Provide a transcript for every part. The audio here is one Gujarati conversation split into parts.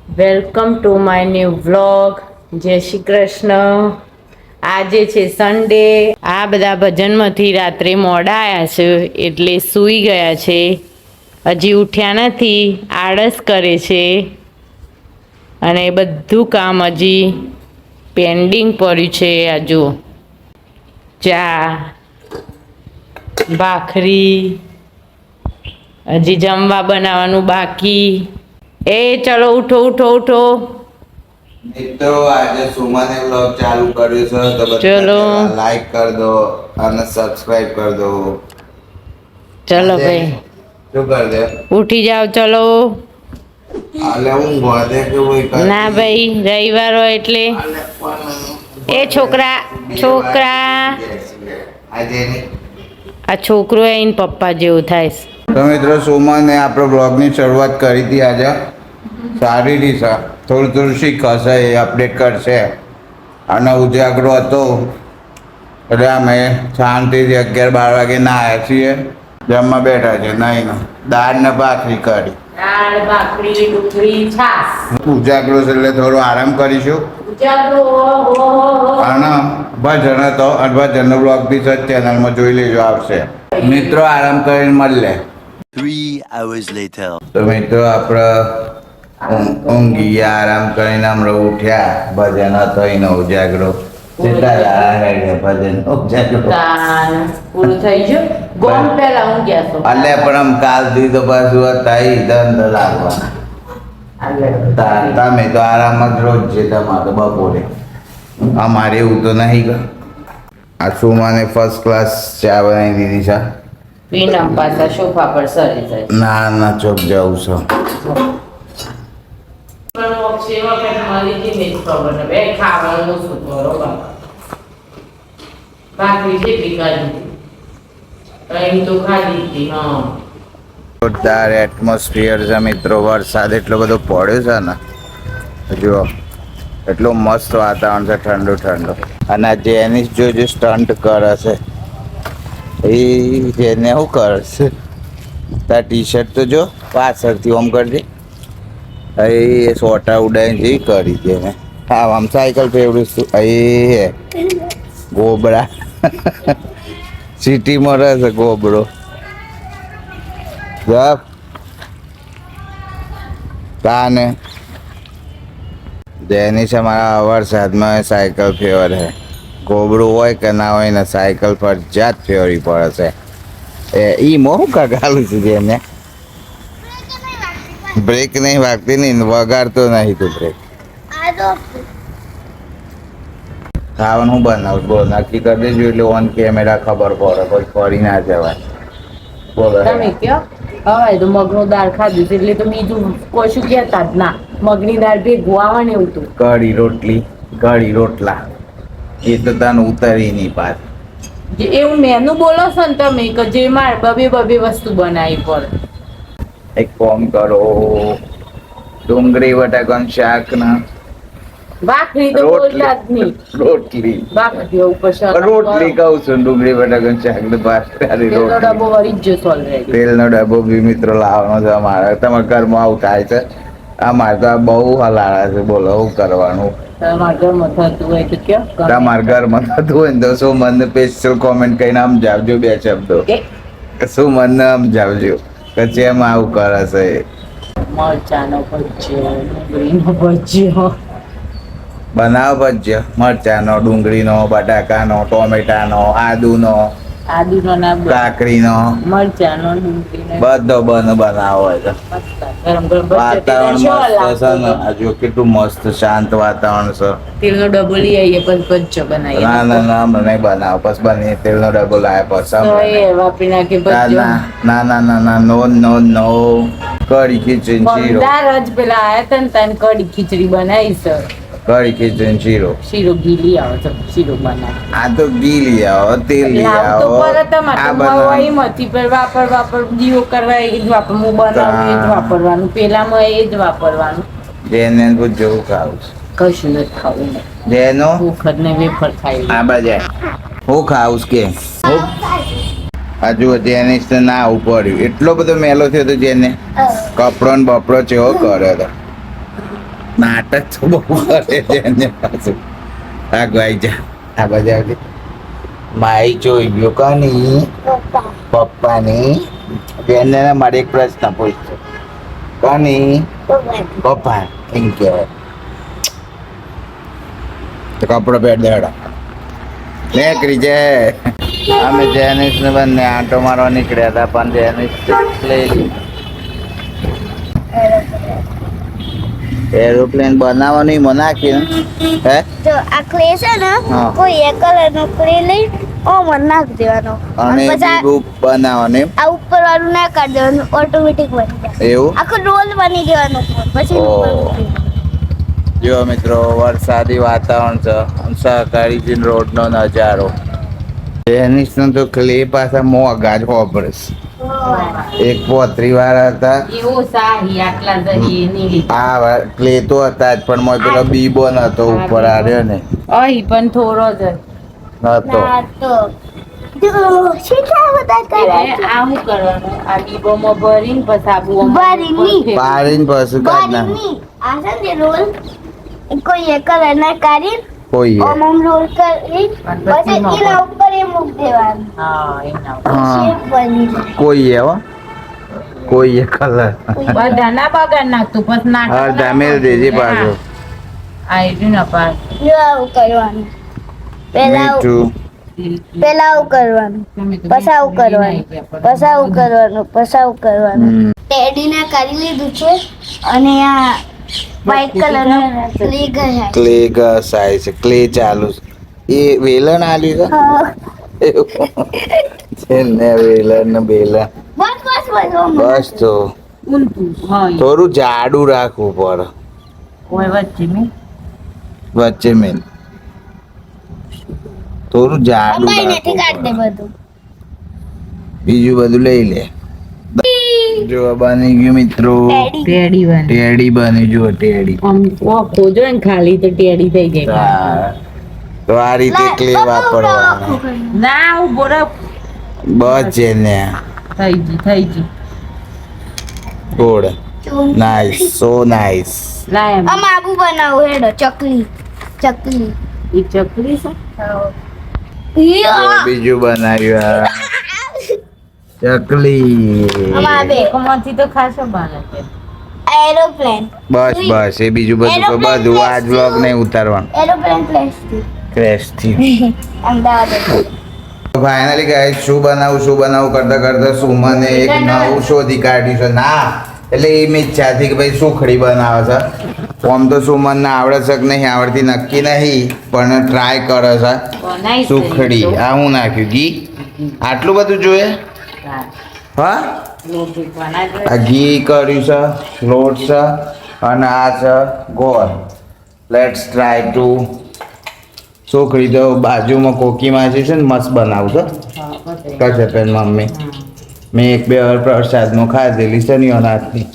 Welcome to my new vlog. જય શ્રી કૃષ્ણ. આજે છે સન્ડે. આ બધા ભજનમાંથી રાત્રે મોડા આવ્યા છે એટલે સૂઈ ગયા છે. હજી ઉઠ્યા નથી, આળસ કરે છે અને બધું કામ હજી પેન્ડિંગ પડ્યું છે. આ જુઓ, ચા, ભાખરી, હજી જમવા બનાવવાનું બાકી. એ ચલો ઉઠો ઉઠો ઉઠો. મિત્રો આજે સુમાને વ્લોગ ચાલુ કર્યું છે તો ચલો લાઈક કરી દો અને સબસ્ક્રાઇબ કરી દો. ચલો ભાઈ, શું કરી દે? ઉઠી જાઓ ચલો. આલે હું ગોદે કે કોઈ ના ભાઈ, રવિવાર હોય એટલે. એ છોકરા છોકરા, આજે આ છોકરો એને પપ્પા જેવું થાય છે. તો મિત્રો સુમાને આપણે બ્લોગની શરૂઆત કરી હતી આજે. સારી રીતે થોડું થોડું શીખશે, એ અપડેટ કરશે. અને ઉજાગરો હતો એટલે અમે શાંતિથી 11-12 વાગે નાહ્યા છીએ. જમવા બેઠા છે. નહીં દાળ ને ભાખરી કરી. દાળ ભાખરી ડુંગળી છાસ. ઉજાગરો છે એટલે થોડો આરામ કરીશું. ઉજાગરો અને ભજન હતો અને ભજનનો બ્લોગ બી ચેનલમાં જોઈ લેજો, આવશે. મિત્રો આરામ કરીને મળે. 3 hours later. તો મિત્રો આપણે ઊંઘી આરામ કરીને હમણાં ઉઠ્યા. ભજન હતો એનો ઉજાગરો. ભજન ઉજાગરો પૂરું થઈ ગયું. ગોમ પહેલા હું ગયા છો. એટલે પણ આમ કાલથી તો પાછું હતા ધંધો લાગવા. તમે તો આરામ જ રોજ છે તમારે તો બપોરે. અમારે એવું તો નહીં કર. આ સુમાને ફર્સ્ટ ક્લાસ ચા બનાવી દીધી છે. પીનમ પાછા સોફા પર સરી જાય. ના ના ચોક જવું છે. જોરદાર એટમોસ્ફિયર છે મિત્રો. વરસાદ એટલો બધો પડ્યો છે ને, જુઓ એટલું મસ્ત વાતાવરણ છે, ઠંડુ ઠંડુ. અને આ જેનિસ જો સ્ટન્ટ કરે છે, એ જેને શું કરે છે? તાર ટી શર્ટ તો જો પાછળથી ઓમ કરજે. એ સોટા ઉડાઈને જેવી કરી છે ને. હા, આમ સાયકલ ફેવડું છું. એ ગોબરા સિટીમાં રહે છે ગોબરો. કાને જેનિસ અમારા વરસાદમાં સાયકલ ફેવર છે. ગોબરું હોય કે ના હોય ને, સાયકલ પર જાત ફેરવી પડે છે. ઈ મોં કાઢાલું છે જેને. બ્રેક નહીં વાગતી, નહીં વગાડતો નહીં તું બ્રેક. ખાવાનું હું બનાવું બોલ, નક્કી કરી દેજો એટલે ઓન કેમેરા ખબર પડે, કોઈ ફરી ના જવાય. બોલો તમે કયો હવે તો મગનું દાળ ખાધું છે એટલે તો બીજું કશું કહેતા જ ના. મગની દાળ ભેગું આવવાનું એવું હતું. કઢી રોટલી, કઢી રોટલા, એ તો તને ઉતરી નહીં પાછ. જે એવું મેનુ બોલો છો ને તમે કે જે મારે બબે વસ્તુ બનાવી પડે. એક કામ કરો, ડુંગળી બટાકાનું શાક ના ભાખરી તો બોલતા જ નહીં. રોટલી ભાખરી ઉપર રોટલી કહું છું, ડુંગળી બટાકાનું શાક ને ભાખરી તેલનો રોટલી. ડબ્બો વળી જ જશે already. તેલનો ડબ્બો બી મિત્રો લાવવાનો છે અમારે. તમારા ઘરમાં આવું થાય છે? અમારે તો આ બહુ હલાળા છે. બોલો શું કરવાનું? તમારા ઘરમાં થતું હોય તો કયો. તમારા ઘરમાં થતું હોય ને તો શું મને સ્પેશિયલ કોમેન્ટ કરીને સમજાવજો 2 શબ્દો. શું મને સમજાવજો કે જેમ આવું કરે છે. મરચાનો ભજીયો, ડુંગળીનો ભજીયો. બનાવો ભજીયા મરચાનો, ડુંગળીનો, બટાકાનો, ટોમેટાનો, આદુનો, ના કાકડીનો, મરચાનો, ડુંગળીનો બધો બનાવો હોય તો. ગરમ ગરમ વાતાવરણ મસ્ત છે ને. હજુ કેટલું મસ્ત શાંત વાતાવરણ છે. તેલનો ડબ્બો લઈ આવીએ પછી ભજીયો બનાવીએ. ના ના ના, અમે નહીં બનાવો. પછી બની તેલનો ડબ્બો લાવ્યા પછી તો એ વાપરી નાખી ભજીયો. ના ના ના ના, નો નો નો. કઢી ખીચડી શીરો, પંદર જ પેલા આયા હતા ને તને કઢી ખીચડી બનાવી છે. કઢી ખીચડી શીરો. શીરો ઘી લઈ આવો તો શીરો બનાવો. આ તો ઘી લઈ આવો, તેલ લઈ આવો. આ બનાવો એમાંથી પર વાપર દીવો કરવા એ જ વાપર. હું બનાવું એ જ વાપરવાનું, પેલામાં એ જ વાપરવાનું. જેને જેવું ખાવું છે. કશું નથી ખાવું. જેનો વખત ને વેફર ખાઈ. આ બાજુ હું ખાવું કે હજુ જેનિસ તો ના આવું પડ્યું. એટલો બધો મેલો થયો હતો જેને. કપડો ને બપડો ચેવો કર્યો હતો. નાટક તો બહુ કરે છે એને પાછું. આ ગાઈ જા આ બાજુ આવજે. માઈ જોઈ ગયો કોની? પપ્પાની. બેનને મારે એક પ્રશ્ન પૂછજો. કોની? પપ્પા. એમ કહેવાય. તો કપડો પહેર દેડો. નીકળી જાય. અમે જેનિસ ને બંને આંટો મારવા નીકળ્યા હતા પણ જેનિસ લઈ લીધી. એરોપ્લેન બનાવવાની મનાકી હે? જો આ ક્લે છે ને હા. કોઈ એક કલર નો ક્લે લઈ ઓમર નાખી દેવાનો અને પછી બીજું બનાવવાનું એમ? આ ઉપર વાળું ના કાઢી દેવાનું ઓટોમેટિક બની જાય એવું? આખો રોલ બની દેવાનો પછી ઓહ. ઉપર મૂકી દેવાનું. જો મિત્રો વરસાદી વાતાવરણ છે સહકારી રોડનો નજારો. જેનિસ નો તો ક્લે પાછા મોંઘા જ વાપરસ. એક પોતરી વાળા હતા એવું સાહી આટલા જહી ની આ ક્લે તો હતા જ પણ મોય પેલો બીબો નતો ઉપર આવ્યો ને અહીં પણ થોડો જ નતો. ના તો જો શીખા બધા કરે એટલે આ શું કરવાનું આ ડીબોમાં ભરીને પછી આબુ ભરીને. પાડીને પછી કાઢ નાખ. બારીની આ છે ને રોલ કોઈ એક કલર ના કાઢી કોઈ ઓમ રોલ કરી પછી એના ઉપર એ મૂકી દેવાનું હા એના હા શેપ બની જાય કોઈ એવો કોઈ એ કલર બધા ના બગાડ નાખતું પછી નાટક અડધા મેલ દેજે પાછું. આ એ ના પાસ જો આવું કરવાનું પેલા મીઠું પેલા આવું કરવાનું પછી આવું કરવાનું પછી આવું કરવાનું પછી આવું કરવાનું ટેડી ને કરી લીધું છે અને આ વ્હાઈટ કલર નો લઈ ગયા ક્લે ઘસાય છે ક્લે ચાલુ છે. એ વેલણ આલ્યું છે છે ને વેલણ ને બેલણ બસ બસ બસ ઓમ. બસ તો ઊંધું હા થોડું જાડું રાખવું પડે ઓય વચ્ચે મેં વચ્ચે મેન થોડું જાડું અંબાઈ નથી કાઢ દે રાખવું પડે. બધું બીજું બધું લઈ લે. જો આ બની ગયું મિત્રો ટેડી ટેડી બને ટેડી બની જુઓ ટેડી. આમ ખોજો ને ખાલી તો ટેડી થઈ જાય હા. તો આ રીતે ક્લે વાપરવાનો ના હું બોરા બસ છે ને થઈ ગઈ ગોળ નાઈસ સો નાઈસ. લાય એમ. આમ આબુ બનાવું હેડો ચકલી ચકલી ઈ ચકલી છે બીજું બનાવ્યું આ ચકલી. આમાં બે એકમાંથી તો ખાસો બને છે એરોપ્લેન બસ બસ એ બીજું બધું તો બધું આજ બ્લોગ નહીં ઉતારવાનું એરોપ્લેન પ્લાસ્ટિક ક્રેશ થી. અમદાવાદ ફાઇનલી ગાઈસ શું બનાવું કરતા કરતા સુમને એક નવું શોધી કાઢ્યું છે. ના એટલે એ મેં ઈચ્છાથી કે ભાઈ સુખડી બનાવે છે આમ તો સુમનને આવડે છે કે નહીં આવડતી નક્કી નહીં પણ ટ્રાય કરે છે બનાવી સુખડી. આ હું નાખ્યું ઘી આટલું બધું જોઈએ હા આ ઘી કર્યું છે લોટ છે અને આ છે ગોળ. લેટ્સ ટ્રાય ટુ સુખડી તો બાજુમાં કોકીમાં છે ને મસ્ત બનાવું છો કશે પેન મમ્મી મેં એક બે વાર પ્રસાદમાં ખાધેલી શનિવાર હાથની.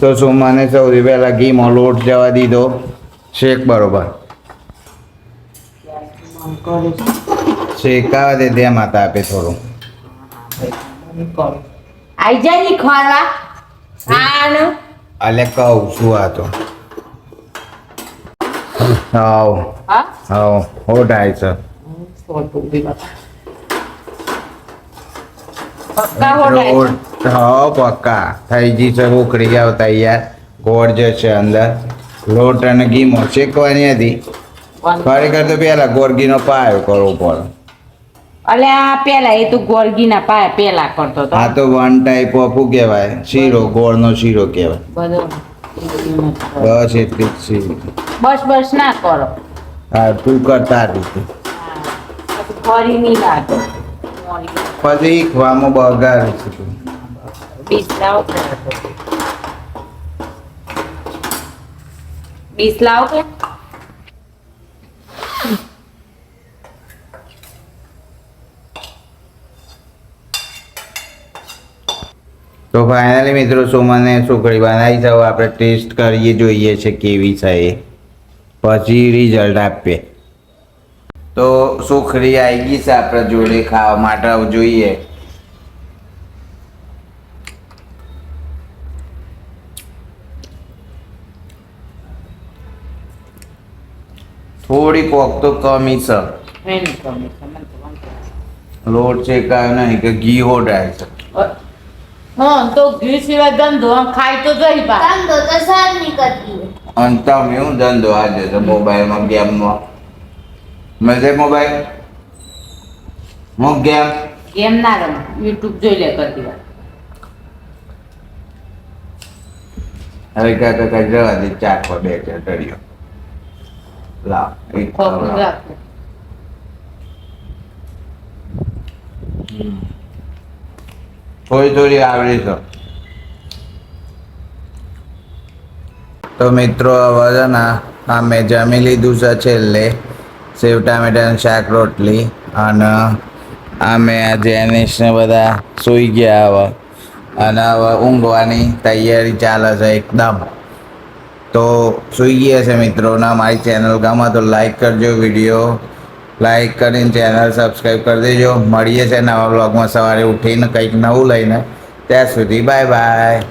તો સુમાને સૌથી પહેલા ઘીમાં લોટ જવા દીધો શેક બરોબર શેકાવા દે તેમાં તાપે થોડું. આઈ જાય ની ખોરવા આનો અલે કહું શું આ તો હાવ હા હાવ હોટાય છે પક્કા હોડાય રોટ હાવ પક્કા થઈ ગઈ છે ઉખડી આવ તૈયાર. ગોળ જે છે અંદર લોટ અને ઘીમાં શેકવાની હતી ખરેખર તો પેલા ગોળ ઘીનો પાયો કરવો પડે. અલે આ પેલા એ તો ગોળગીના પાયા પેલા કરતો તો આ તો વન ટાઈપ ઓફ શું કહેવાય શીરો ગોળનો શીરો કહેવાય. બધો બસ એટલી જ શીરો. બસ ના કરો હા તું કરતા આ રીતે પછી ફરી નહીં લાગે પછી ખવામાં બગાડ છે તું. ડીશ લાવો કે તો ફાઇનલી મિત્રો સુમને સુખડી બનાવી છે હવે આપણે ટેસ્ટ કરીએ જોઈએ છે કેવી છે એ પછી રિઝલ્ટ આપીએ. તો સુખડી આવી ગઈ છે આપણે જોડે ખાવા માટે હવે જોઈએ. થોડી કોક તો કમી છે. એની કમી છે, મને તો વાંધો નથી. લોટ શેકાયો નહીં કે ઘી હોડાય છે. હા તો ઘી સિવાય ધંધો આમ ખાય તો જઈ પા ધંધો તો સર નહીં કરતી હોય. અને તમે હું ધંધો આજે તો મોબાઈલમાં ગેમમાં મજે મોબાઈલ હું ગેમ કેમ ના રમ યુટ્યુબ જોઈ લે કરતી વાર હવે કાં તો કાંઈ જવા દે ચાખવા બે ચટડીઓ લાવ એક ખોખું ખવડાવ. રાખે થોડી થોડી આવડી છે. તો મિત્રો હવે છે ને અમે જમી લીધું છે છેલ્લે સેવ ટામેટાનું શાક રોટલી અને અમે આ જેનિસ ને બધા સૂઈ ગયા હવે અને હવે ઊંઘવાની તૈયારી ચાલે છે એકદમ. તો સૂઈ ગયા છે મિત્રો ને અમારી ચેનલ ગમે તો લાઈક કરજો, વિડીયો લાઈક કરીને ચેનલ સબસ્ક્રાઈબ કરી દેજો. મળીએ છે નવા બ્લોગમાં સવારે ઉઠીને કંઈક નવું લઈને. ત્યાં સુધી બાય બાય.